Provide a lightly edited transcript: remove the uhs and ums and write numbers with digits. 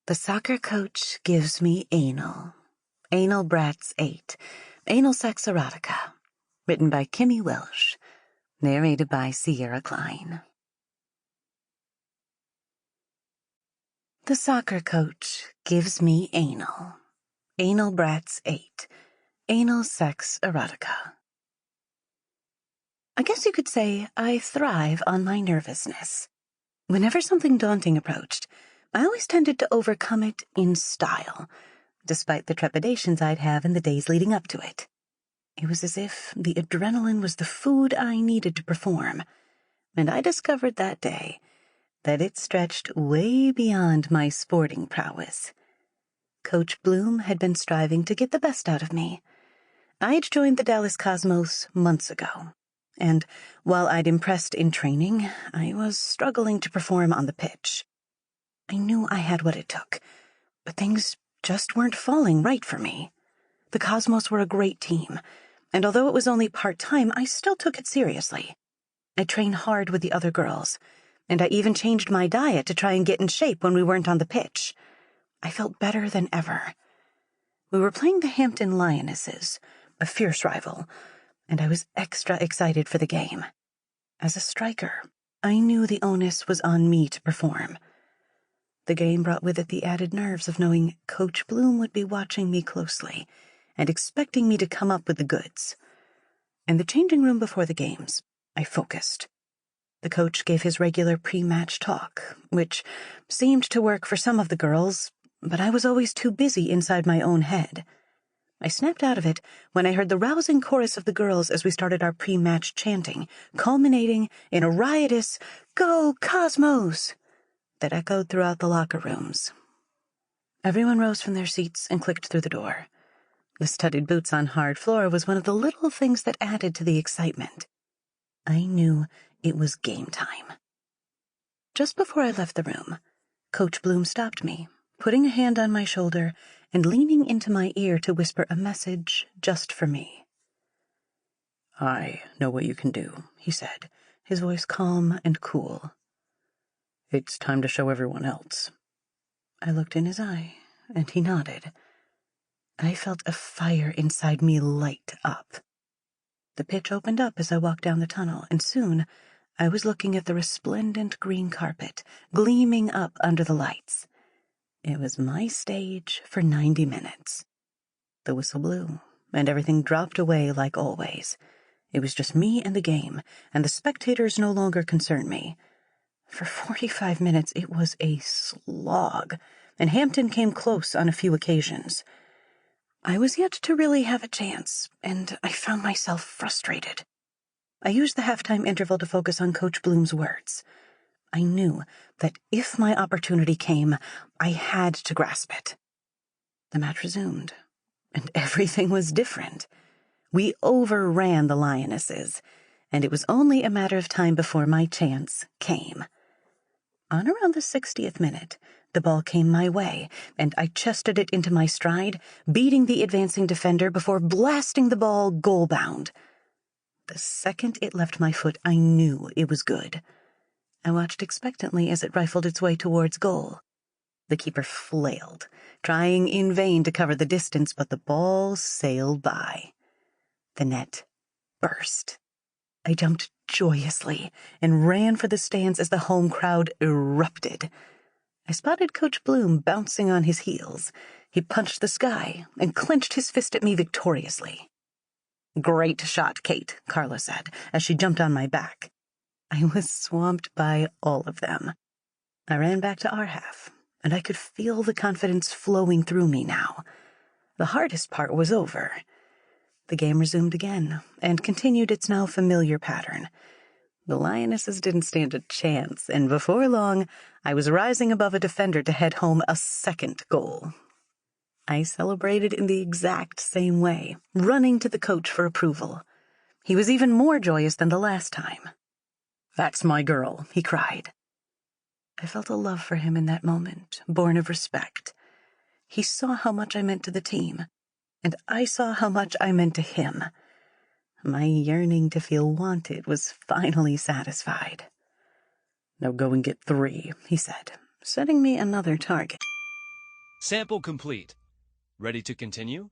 The soccer coach gives me anal. Anal Brats 8. Anal sex erotica. Written by Kimmy Welsh. Narrated by Kline. The soccer coach gives me anal. Anal Brats 8. Anal sex erotica. I guess you could say I thrive on my nervousness. Whenever something daunting approached, I always tended to overcome it in style, despite the trepidations I'd have in the days leading up to it. It was as if the adrenaline was the food I needed to perform, and I discovered that day that it stretched way beyond my sporting prowess. Coach Bloom had been striving to get the best out of me. I'd joined the Dallas Cosmos months ago, and while I'd impressed in training, I was struggling to perform on the pitch. I knew I had what it took, but things just weren't falling right for me. The Cosmos were a great team, and although it was only part-time, I still took it seriously. I trained hard with the other girls, and I even changed my diet to try and get in shape when we weren't on the pitch. I felt better than ever. We were playing the Hampton Lionesses, a fierce rival, and I was extra excited for the game. As a striker, I knew the onus was on me to perform. The game brought with it the added nerves of knowing Coach Bloom would be watching me closely and expecting me to come up with the goods. In the changing room before the games, I focused. The coach gave his regular pre-match talk, which seemed to work for some of the girls, but I was always too busy inside my own head. I snapped out of it when I heard the rousing chorus of the girls as we started our pre-match chanting, culminating in a riotous, "Go Cosmos!" that echoed throughout the locker rooms. Everyone rose from their seats and clicked through the door. The studded boots on hard floor was one of the little things that added to the excitement. I knew it was game time. Just before I left the room, Coach Bloom stopped me, putting a hand on my shoulder and leaning into my ear to whisper a message just for me. "I know what you can do," he said, his voice calm and cool. "It's time to show everyone else." I looked in his eye, and he nodded. I felt a fire inside me light up. The pitch opened up as I walked down the tunnel, and soon I was looking at the resplendent green carpet, gleaming up under the lights. It was my stage for 90 minutes. The whistle blew, and everything dropped away like always. It was just me and the game, and the spectators no longer concerned me. For 45 minutes, it was a slog, and Hampton came close on a few occasions. I was yet to really have a chance, and I found myself frustrated. I used the halftime interval to focus on Coach Bloom's words. I knew that if my opportunity came, I had to grasp it. The match resumed, and everything was different. We overran the Lionesses, and it was only a matter of time before my chance came. On around the 60th minute, the ball came my way, and I chested it into my stride, beating the advancing defender before blasting the ball goal-bound. The second it left my foot, I knew it was good. I watched expectantly as it rifled its way towards goal. The keeper flailed, trying in vain to cover the distance, but the ball sailed by. The net burst. I jumped joyously and ran for the stands as the home crowd erupted. I spotted Coach Bloom bouncing on his heels. He punched the sky and clenched his fist at me victoriously. "Great shot, Kate," Carla said, as she jumped on my back. I was swamped by all of them. I ran back to our half, and I could feel the confidence flowing through me now. The hardest part was over. The game resumed again, and continued its now familiar pattern. The Lionesses didn't stand a chance, and before long, I was rising above a defender to head home a second goal. I celebrated in the exact same way, running to the coach for approval. He was even more joyous than the last time. "That's my girl," he cried. I felt a love for him in that moment, born of respect. He saw how much I meant to the team, and I saw how much I meant to him. My yearning to feel wanted was finally satisfied. "Now go and get 3, he said, setting me another target. Sample complete. Ready to continue?